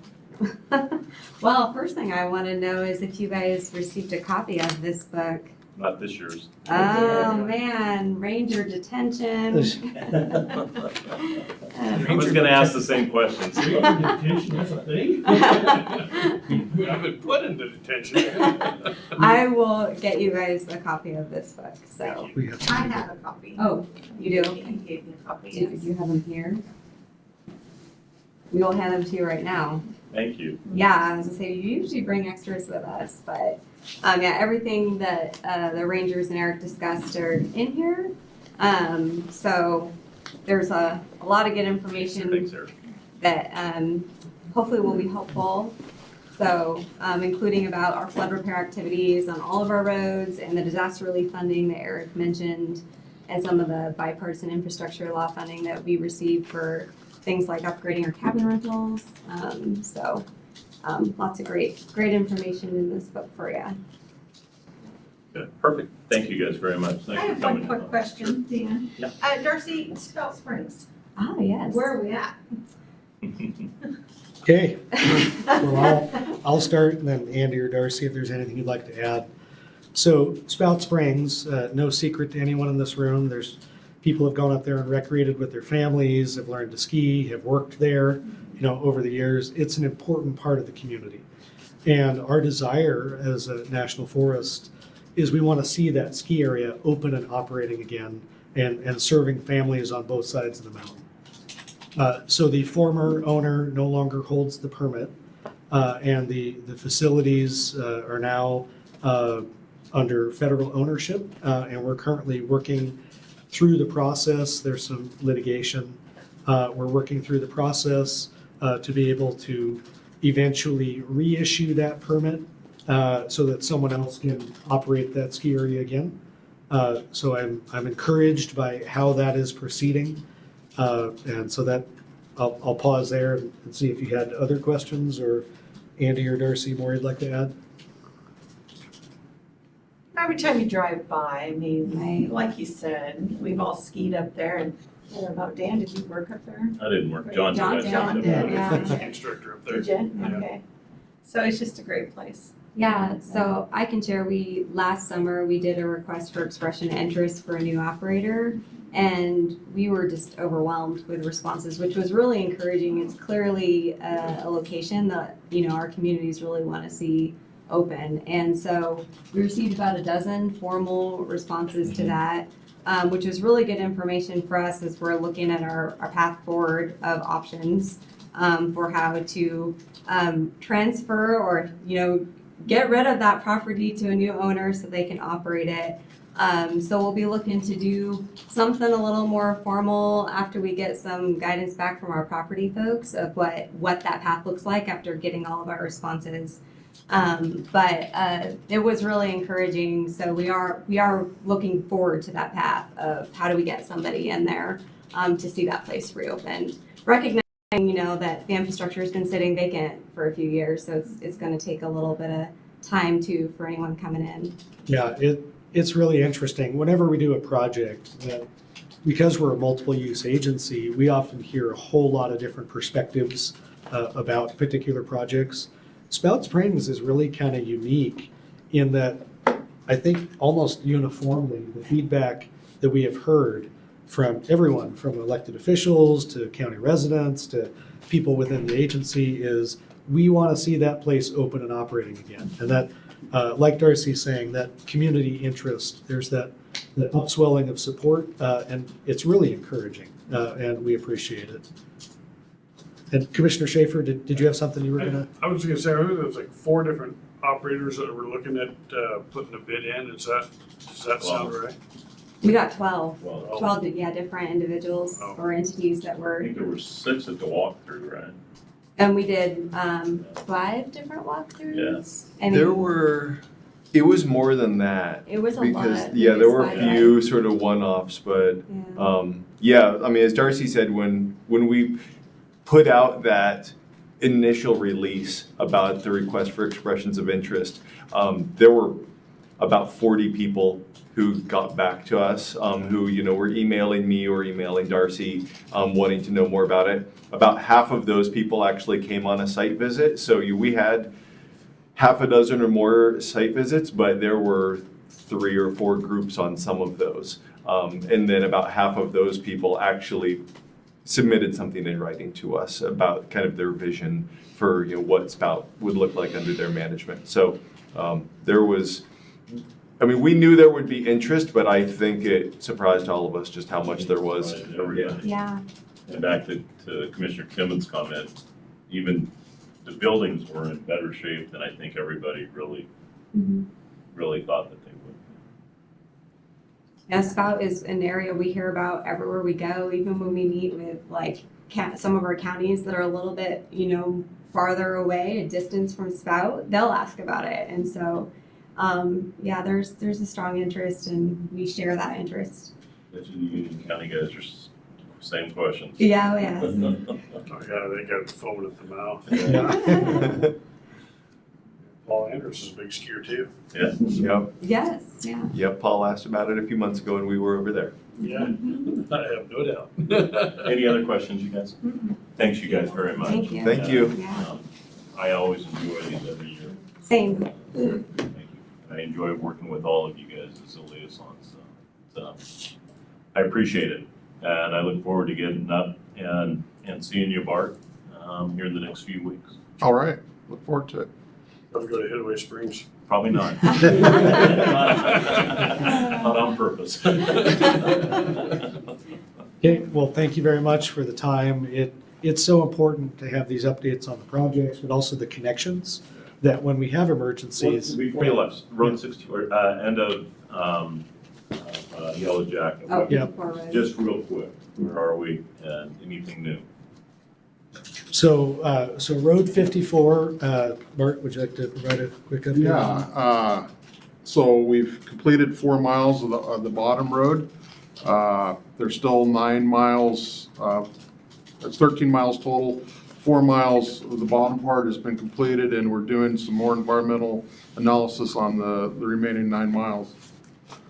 well, first thing I want to know is if you guys received a copy of this book. Not this year's. Oh, man, Ranger Detention. I was gonna ask the same questions. Detention is a thing? I've been put into detention. I will get you guys a copy of this book, so. We have I have a copy. Oh, you do? You gave me a copy, Do yes. you have them here? We will hand them to you right now. Thank you. Yeah, I was gonna say, you usually bring extras with us, but, yeah, everything that, the Rangers and Eric discussed are in here. So there's a lot of good information Thanks, Eric. that hopefully will be helpful. So, including about our flood repair activities on all of our roads and the disaster relief funding that Eric mentioned, and some of the bipartisan infrastructure law funding that we received for things like upgrading our cabin rentals. Lots of great information in this book for you. Good. Perfect. Thank you guys very much. I Thanks have for one coming. quick question, Dan. Yeah. Darcy, Spout Springs, Ah, yes. where are we at? Okay, well, I'll start and then Andy or Darcy, if there's anything you'd like to add. So Spout Springs, no secret to anyone in this room, there's people have gone up there and recreated with their families, have learned to ski, have worked there, over the years. It's an important part of the community. And our desire as a national forest is we want to see that ski area open and operating again and serving families on both sides of the mountain. So the former owner no longer holds the permit, and the facilities are now under federal ownership, and we're currently working through the process. There's some litigation. We're working through the process to be able to eventually reissue that permit so that someone else can operate that ski area again. So I'm encouraged by how that is proceeding. And so that I'll pause there and see if you had other questions, or Andy or Darcy more you'd like to add. Every time you drive by, I mean, Right. like you said, we've all skied up there, and I don't know, Dan, did you work up there? I didn't work. John did. John I did. said John that. did, yeah. Instructor up there. Did you? Yeah. Okay. So it's just a great place. Yeah, so I can share, last summer, we did a request for expression of interest for a new operator, and we were just overwhelmed with responses, which was really encouraging. It's clearly a location that, our communities really want to see open. And so we received about a dozen formal responses to that, which was really good information for us as we're looking at our path forward of options for how to transfer or, get rid of that property to a new owner so they can operate it. So we'll be looking to do something a little more formal after we get some guidance back from our property folks of what that path looks like after getting all of our responses. But it was really encouraging. So we are looking forward to that path of how do we get somebody in there to see that place reopened. Recognizing, that the infrastructure has been sitting vacant for a few years, so it's going to take a little bit of time too for anyone coming in. Yeah, it's really interesting. Whenever we do a project, because we're a multiple use agency, we often hear a whole lot of different perspectives about particular projects. Spout Springs is really kind of unique in that I think almost uniformly the feedback that we have heard from everyone, from elected officials to county residents to people within the agency, is we want to see that place open and operating again. And like Darcy's saying, that community interest, there's that upswelling of support, and it's really encouraging, and we appreciate it. And Commissioner Schaefer, did you have something you were gonna? I was gonna say, I think there was like 4 different operators that were looking at putting a bid in. Does that sound right? We got 12, Well, 12, yeah, different individuals Oh. or entities that I were, think there were 6 at the walkthrough, right? and we did 5 different walkthroughs. I There mean, were, it was more than that. it was a lot. Because, We yeah, there were a decided- few sort of one-offs, but, Yeah. yeah, I mean, as Darcy said, when we put out that initial release about the request for expressions of interest, there were about 40 people who got back to us, who, were emailing me or emailing Darcy, wanting to know more about it. About half of those people actually came on a site visit, so we had half a dozen or more site visits, but there were 3 or 4 groups on some of those. And then about half of those people actually submitted something in writing to us about kind of their vision for what Spout would look like under their management. So there was, I mean, we knew there would be interest, but I think it surprised all of us just how much there was. Right, everybody. Yeah, And back to Commissioner Timmons' comment, even the buildings were in better shape than I think everybody really thought that they would. yeah, Spout is an area we hear about everywhere we go, even when we meet with like some of our counties that are a little bit, farther away, a distance from Spout, they'll ask about it. And so, yeah, there's a strong interest and we share that interest. Bet you the Union County guys are same questions. Yeah, oh, yes. Oh, yeah, they got foaming at the mouth. Paul Andrews is a big skier too. Yeah. Yep, Yes, yeah. yep, Paul asked about it a few months ago and we were over there. Yeah, I have no doubt. Any other questions, you guys? Thanks, you guys, very much. Thank you. Thank you. Yeah. I always enjoy these every year. Same. Thank you. I enjoy working with all of you guys as a liaison, so I appreciate it. And I look forward to getting up and seeing you, Bart, here in the next few weeks. All right, look forward to it. Probably go to Hidaway Springs. Probably not. Not on purpose. Okay, well, thank you very much for the time. It's so important to have these updates on the projects, but also the connections, that when we have emergencies. Before you left, Road 60, end of Yellow Jacket. Oh, Yeah. forward. Just real quick, where are we and anything new? So Road 54, Bart, would you like to provide a quick update? Yeah, so we've completed 4 miles of the bottom road. There's still 9 miles, it's 13 miles total. 4 miles of the bottom part has been completed, and we're doing some more environmental analysis on the remaining 9 miles.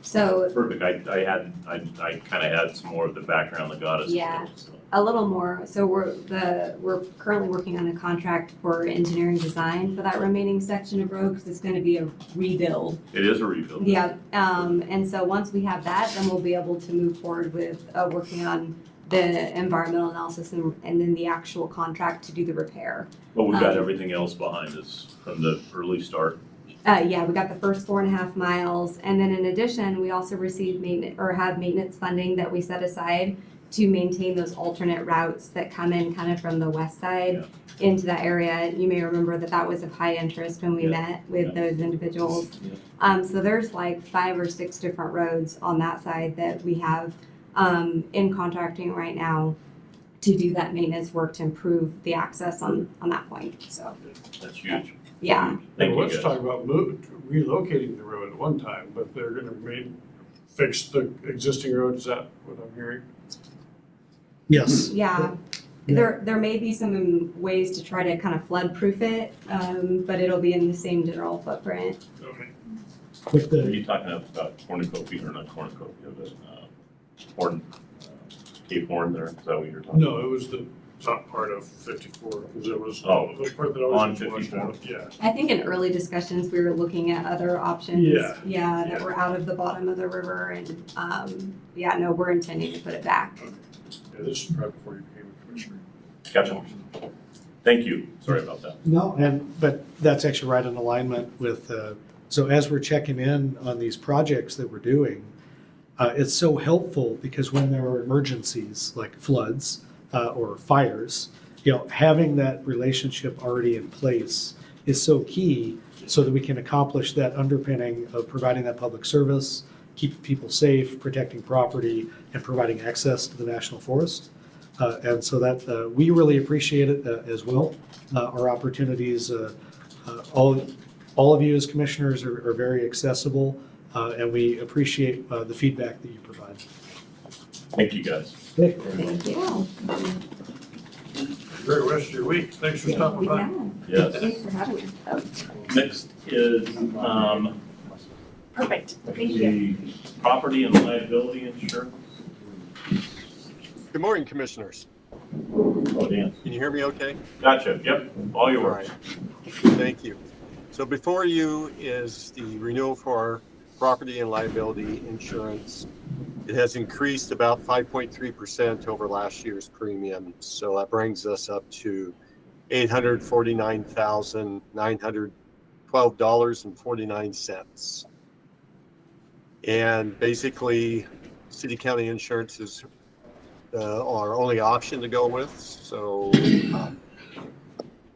So Perfect, I kind of had some more of the background that got us. Yeah. there, so. a little more. So we're currently working on a contract for engineering design for that remaining section of road because it's going to be a rebuild. It is a rebuild. Yeah, and so once we have that, then we'll be able to move forward with working on the environmental analysis and then the actual contract to do the repair. But we've got everything else behind us from the early start. Yeah, we got the first 4.5 miles, and then in addition, we also received have maintenance funding that we set aside to maintain those alternate routes that come in kind of from the west side into that area. You may remember that was of high interest when we met with those individuals. So there's like 5 or 6 different roads on that side that we have in contracting right now to do that maintenance work to improve the access on that point. So That's huge. yeah. Thank you, Let's guys. talk about relocating the road at one time, but they're gonna fix the existing road. Is that what I'm hearing? Yes. Yeah, there may be some ways to try to kind of flood proof it, but it'll be in the same general footprint. Okay. With Are the, you talking about cornucopia or not cornucopia, but Horn, Cape Horn there? Is that what you're talking about? No, it was it's not part of 54, because it was Oh, the part that always on gets washed 54. out. Yeah. I think in early discussions, we were looking at other options. Yeah. That were out of the bottom of the river and, no, we're intending to put it back. Yeah, this is probably before you became a commissioner. Gotcha. Thank you. Sorry about that. no, but that's actually right in alignment with So as we're checking in on these projects that we're doing, it's so helpful because when there are emergencies like floods or fires, having that relationship already in place is so key so that we can accomplish that underpinning of providing that public service, keeping people safe, protecting property, and providing access to the national forest. And so that we really appreciate it as well. Our opportunities, all of you as commissioners are very accessible, and we appreciate the feedback that you provide. Thank you, guys. Thank Thank you. Great rest of your week. Thanks for stopping by. Yes. Thanks for having us. Next is Perfect. the property and liability insurance. Good morning, Commissioners. Oh, Dan. Can you hear me okay? Gotcha. Yep. All All yours. right. Thank you. So before you is the renewal for our property and liability insurance. It has increased about 5.3% over last year's premium. So that brings us up to $849,912.49. And basically, city county insurance is our only option to go with. So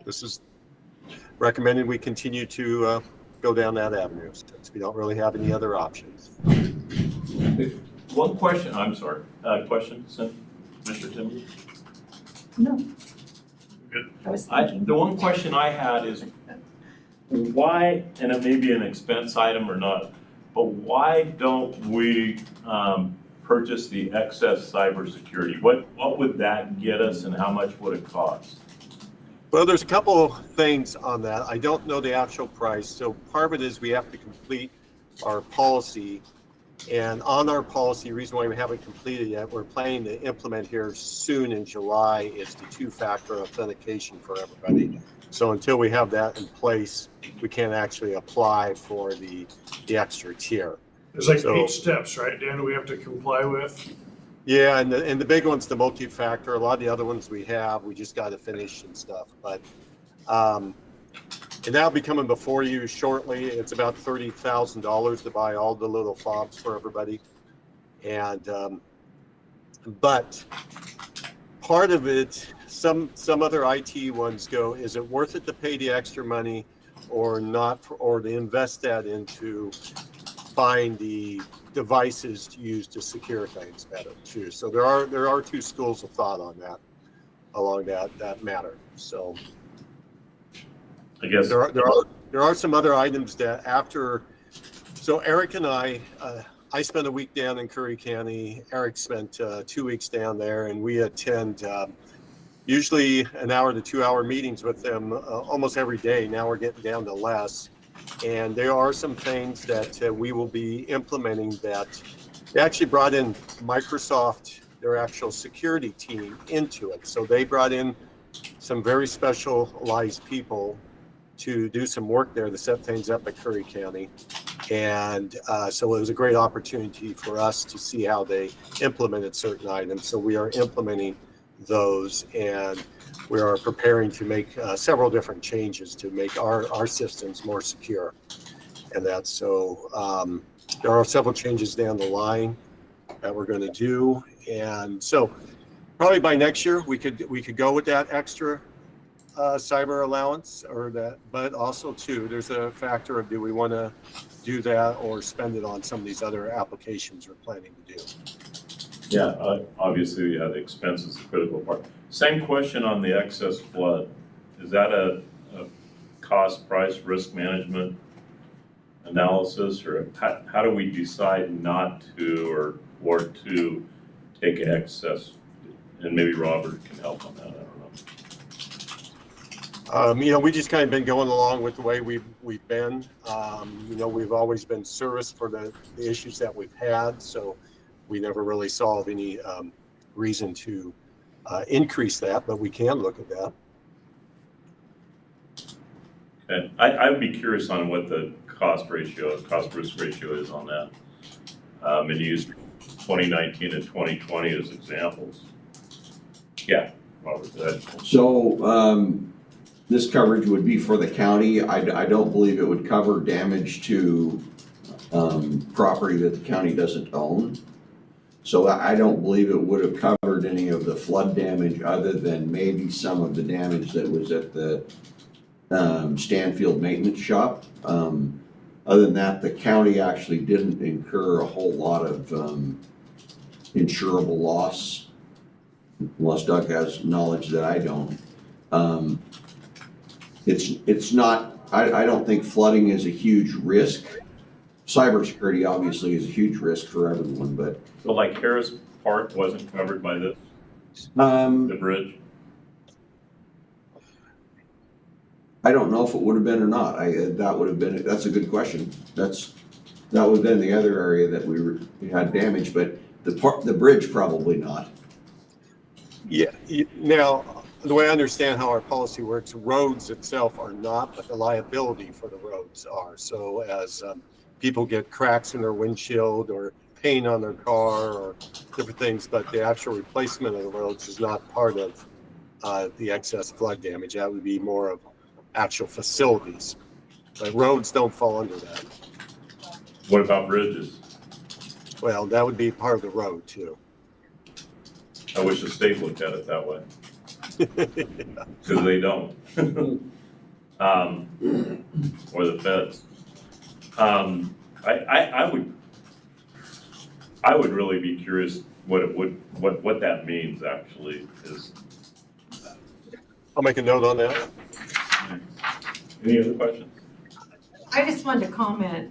this is recommended we continue to go down that avenue since we don't really have any other options. One question, I'm sorry, question, Mr. Timmons? No. Good. I was thinking. The one question I had is why, and it may be an expense item or not, but why don't we purchase the excess cybersecurity? What would that get us and how much would it cost? Well, there's a couple of things on that. I don't know the actual price. So part of it is we have to complete our policy. And on our policy, the reason why we haven't completed yet, we're planning to implement here soon in July, is the two-factor authentication for everybody. So until we have that in place, we can't actually apply for the extra tier. It's like So- 8 steps, right, Dan, do we have to comply with? Yeah, and the big one's the multi-factor. A lot of the other ones we just got to finish and stuff. But and that'll be coming before you shortly. It's about $30,000 to buy all the little fobs for everybody. And but part of it, some other IT ones go, is it worth it to pay the extra money or not, or to invest that into buying the devices to use to secure things better too. So there are two schools of thought on that, along that matter. So I guess. there are some other items that after. So Eric and I spent a week down in Curry County. Eric spent 2 weeks down there, and we attend usually an hour to 2 hour meetings with them almost every day. Now we're getting down to less. And there are some things that we will be implementing that they actually brought in Microsoft, their actual security team, into it. So they brought in some very specialized people to do some work there to set things up at Curry County. And so it was a great opportunity for us to see how they implemented certain items. So we are implementing those, and we are preparing to make several different changes to make our systems more secure. And that's so there are several changes down the line that we're going to do. And so probably by next year, we could go with that extra cyber allowance or that, but also too, there's a factor of, do we want to do that or spend it on some of these other applications we're planning to do? Yeah, obviously, the expense is the critical part. Same question on the excess flood. Is that a cost, price, risk management analysis, or how do we decide not to or to take excess? And maybe Robert can help on that, I don't know. We just kind of been going along with the way we've been. We've always been service for the issues that we've had, so we never really saw any reason to increase that, but we can look at that. Okay, I would be curious on what the cost risk ratio is on that. And you used 2019 and 2020 as examples. Yeah, Robert, go ahead. So this coverage would be for the county. I don't believe it would cover damage to property that the county doesn't own. So I don't believe it would have covered any of the flood damage other than maybe some of the damage that was at the Stanfield Maintenance Shop. Other than that, the county actually didn't incur a whole lot of insurable loss, unless Doug has knowledge that I don't. It's not, I don't think flooding is a huge risk. Cybersecurity obviously is a huge risk for everyone, but. So like Harris Park wasn't covered by this, Um, the bridge? I don't know if it would have been or not. That would have been, that's a good question. That would have been the other area that we had damage, but the bridge probably not. Yeah, now, the way I understand how our policy works, roads itself are not, but the liability for the roads are. So as people get cracks in their windshield or paint on their car or different things, but the actual replacement of the roads is not part of the excess flood damage. That would be more of actual facilities. But roads don't fall under that. What about bridges? Well, that would be part of the road too. I wish the state looked at it that way, because they don't. Or the feds. I would really be curious what that means actually is. I'll make a note on that. Any other questions? I just wanted to comment,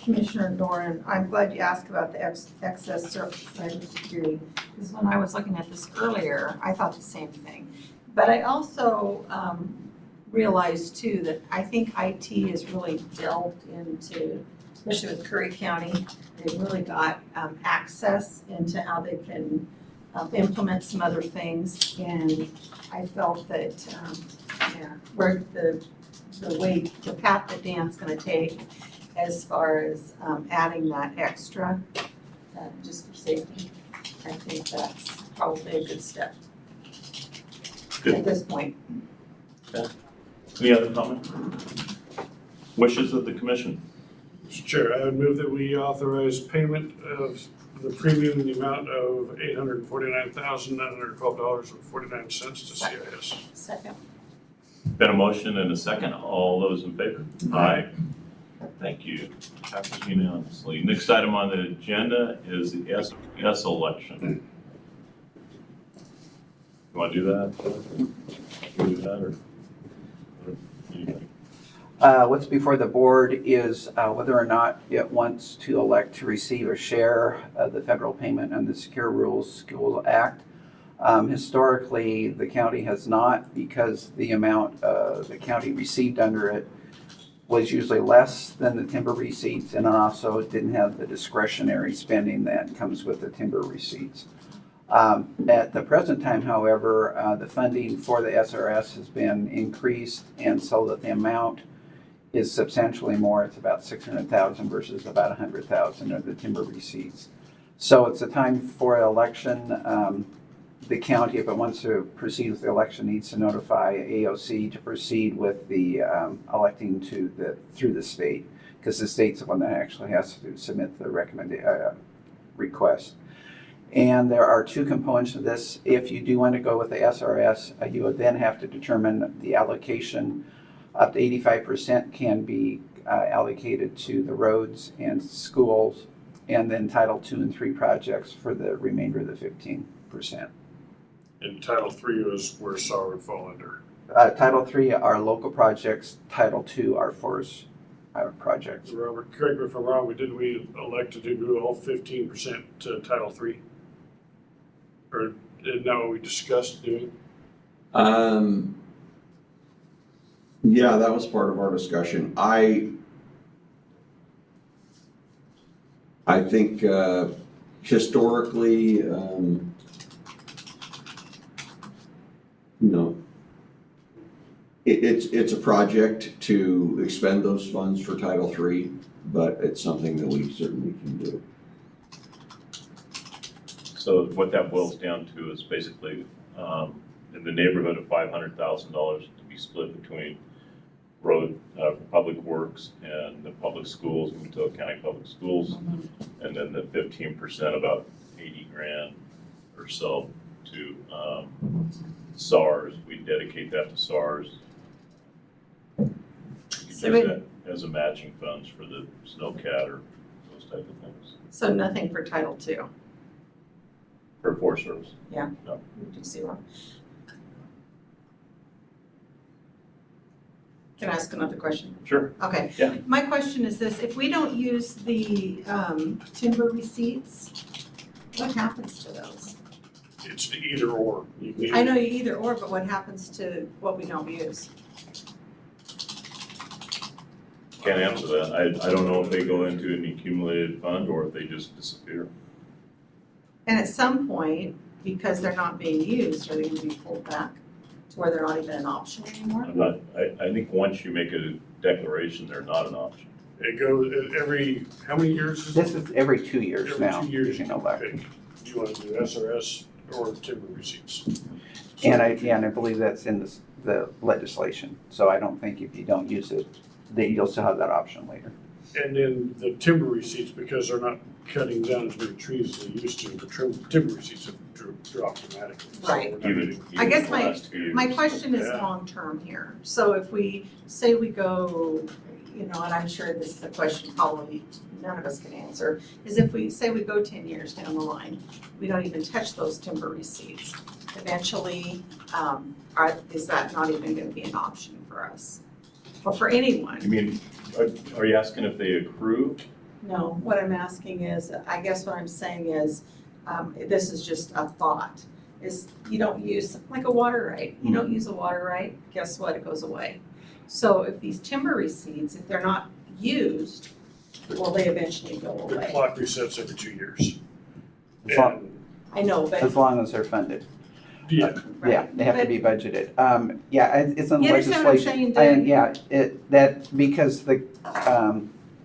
Commissioner Doran, I'm glad you asked about the excess surface cybersecurity, because when I was looking at this earlier, I thought the same thing. But I also realized too that I think IT is really delved into, especially with Curry County, they've really got access into how they can implement some other things. And I felt that, where the path that Dan's gonna take as far as adding that extra, just for safety, I think that's probably a good step at this point. Any other comment? Wishes of the commission? Mr. Chair, I would move that we authorize payment of the premium in the amount of $849,912.49 to CIS. Second. Been a motion and a second. All those in favor? Aye. Thank you. Passes unanimously. Next item on the agenda is the SRS election. You want to do that? You do that or? What's before the board is whether or not it wants to elect to receive a share of the federal payment under the Secure Rules School Act. Historically, the county has not, because the amount the county received under it was usually less than the timber receipts, and also it didn't have the discretionary spending that comes with the timber receipts. At the present time, however, the funding for the SRS has been increased, and so that the amount is substantially more. It's about $600,000 versus about $100,000 of the timber receipts. So it's a time for an election. The county, if it wants to proceed with the election, needs to notify AOC to proceed with the electing through the state, because the state's the one that actually has to submit the request. And there are two components to this. If you do want to go with the SRS, you would then have to determine the allocation. Up to 85% can be allocated to the roads and schools, and then Title II and III projects for the remainder of the 15%. And Title III is where SAW would fall under. Title III are local projects. Title II are forest projects. Robert, correct me if I'm wrong, didn't we elect to do all 15% to Title III? Or isn't that what we discussed doing? Yeah, that was part of our discussion. I think historically, it's a project to expend those funds for Title III, but it's something that we certainly can do. So what that boils down to is basically in the neighborhood of $500,000 to be be split between road, public works and the public schools, Umatilla County Public Schools. And then the 15%, about 80 grand or so to SARS. We dedicate that to SARS. You could use So it- that as a matching funds for the snowcat or those type of things. So nothing for Title II? For Forest Service. We do 0. Can I ask another question? Sure. Okay. Yeah. My question is this, if we don't use the timber receipts, what happens to those? It's the either or. You can I know you either or, but what happens to what we don't use? Can't answer that. I don't know if they go into an accumulated fund or if they just disappear. And at some point, because they're not being used, are they gonna be pulled back to where they're not even an option anymore? I'm not, I think once you make a declaration, they're not an option. It goes every, how many years is it? This is every 2 years Every now. 2 years. You can elect. Okay. You want to do SRS or timber receipts? And I believe that's in the legislation. So I don't think if you don't use it, that you'll still have that option later. And then the timber receipts, because they're not cutting down as many trees as they used to, the timber receipts have dropped dramatically. So Right. we're not Even, getting- I guess even the last 2 years. My question is Yeah. long-term here. So if we say we go, and I'm sure this is a question probably none of us can answer, is if we say we go 10 years down the line, we don't even touch those timber receipts. Eventually, is that not even gonna be an option for us? Or for anyone? You mean, are you asking if they accrue? No, what I'm asking is, I guess what I'm saying is, this is just a thought, is you don't use, like a water right, you don't use a water right, guess what, it goes away. So if these timber receipts, if they're not used, will they eventually go The away? clock resets every 2 years. As long- And, I know, but, As long as they're funded. yeah, Yeah, they have to But- be budgeted. It's in You understand what I'm legislation. saying, And because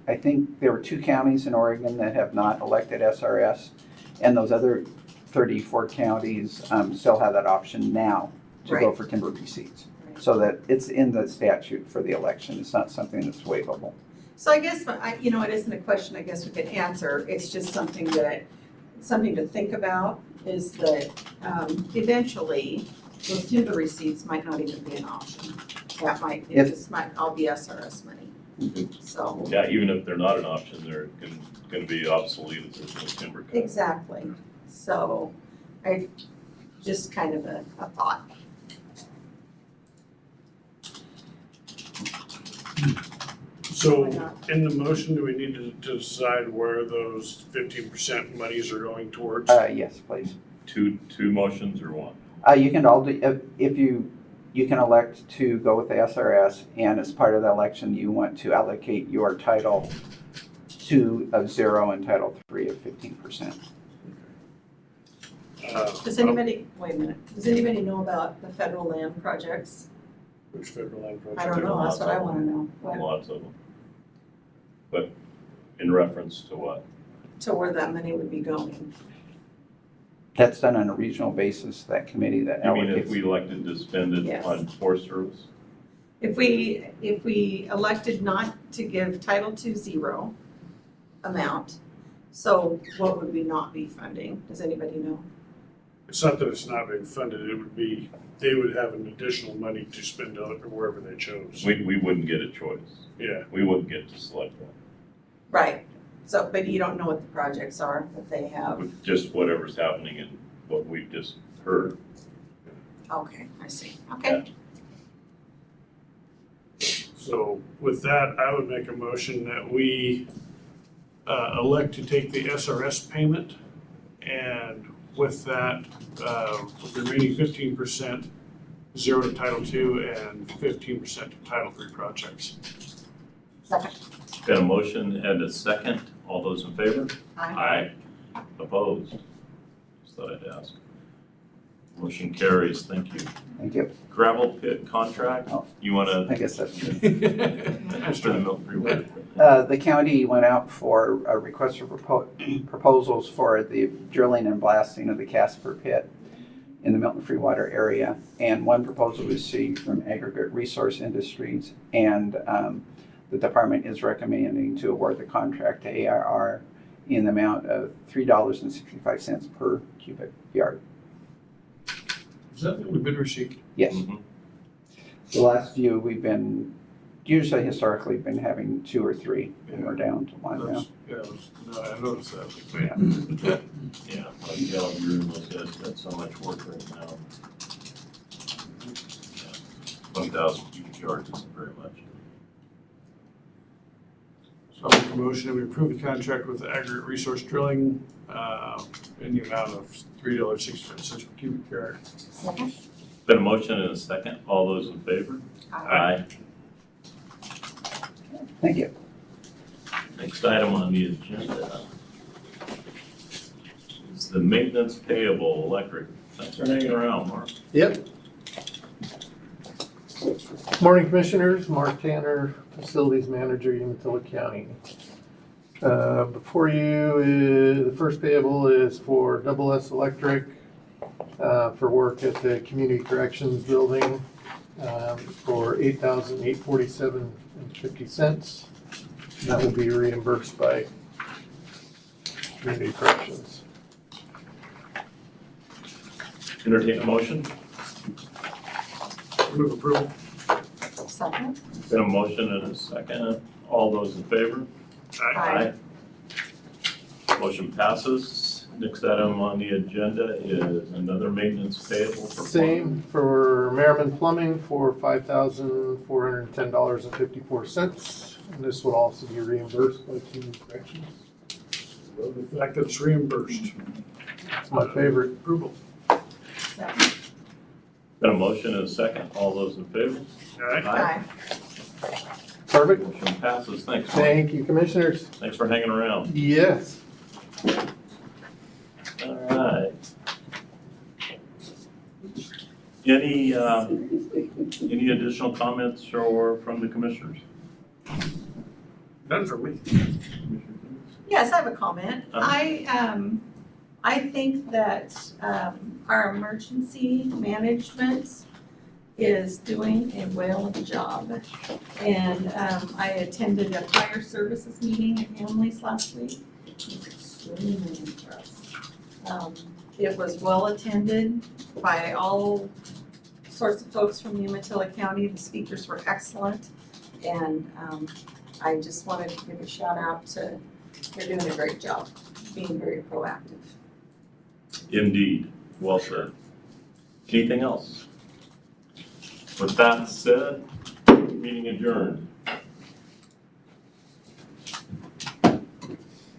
I think there were 2 counties in Oregon that have not elected SRS, and those other 34 counties still have that option now to go Right. for timber receipts. Right. So that it's in the statute for the election. It's not something that's waivable. so I guess, it isn't a question I guess we could answer, it's just something to think about, is that eventually, those timber receipts might not even be an option. That might, it just might all be SRS money. So, Yeah, even if they're not an option, they're gonna be obsolete if there's no timber cut. exactly. So, just kind of a thought. so Why not? in the motion, do we need to decide where those 15% monies are going towards? Yes, please. Two motions or one? You can all do, if you can elect to go with the SRS, and as part of the election, you want to allocate your Title II of 0 and Title III of 15%. Does anybody, wait a minute, does anybody know about the federal land projects? Which federal land project? I don't know, that's what I wanna know. Lots of them. But in reference to what? To where that money would be going. That's done on a regional basis, that committee that You mean if allocates. we elected to spend it Yes. on Forest Service? If we elected not to give Title II 0 amount, so what would we not be funding? Does anybody know? It's not that it's not being funded, it would be, they would have an additional money to spend on it or wherever they chose. We wouldn't get a choice. Yeah, We wouldn't get to select that. Right, so, but you don't know what the projects are that they have. With just whatever's happening and what we've just heard. Okay, I see, okay. so with that, I would make a motion that we elect to take the SRS payment, and with that, with the remaining 15%, 0 to Title II and 15% to Title III projects. Second. Got a motion and a second. All those in favor? Aye. Opposed? Just thought I'd ask. Motion carries. Thank you. Thank you. Gravel pit contract? Oh. You wanna, I guess that's. Mr. the Milk Freeway? The county went out for a request for proposals for the drilling and blasting of the Casper pit. in the Milton Free Water area, and one proposal received from Aggregate Resource Industries, and the department is recommending to award the contract to AIR in the amount of $3.65 per cubic yard. Is that the only bid received? Yes. Mhm. The last few, we've been, usually historically, been having 2 or 3, and we're down to 1 now. No, I noticed that. Yeah. Yeah, like Gallagher Room has got so much work right now. 1,000 cubic yards isn't very much. So I'll make a motion that we approve the contract with Aggregate Resource Drilling in the amount of $3.65 per cubic yard. Second? Been a motion and a second. All those in favor? Aye. Thank you. Next item on the agenda is the maintenance payable electric. Thanks for hanging around, Mark. Yep. Morning, Commissioners. Mark Tanner, Facilities Manager, Umatilla County. Before you, the first payable is for SS Electric for work at the Community Corrections Building for $8,847.50. That will be reimbursed by Community Corrections. Entertain a motion. Move approval. Second? Been a motion and a second. All those in favor? Aye. Motion passes. Next item on the agenda is another maintenance payable for. Same for Merriman Plumbing for $5,410.54. And this will also be reimbursed by Community Corrections. Love the fact that it's reimbursed. It's my favorite. Approval. Second. Been a motion and a second. All those in favor? All right. Aye. Perfect. Motion passes. Thanks, Mark. Thank you, Commissioners. Thanks for hanging around. Yes. All right. Any additional comments or from the commissioners? None for me. Yes, I have a comment. Uh-huh. I think that our emergency management is doing a whale of a job. And I attended a fire services meeting at Hamleys last week. It was extremely impressed. It was well attended by all sorts of folks from Umatilla County. The speakers were excellent. And I just wanted to give a shout out to, they're doing a great job, being very proactive. Indeed. Well said. Anything else? With that said, meeting adjourned.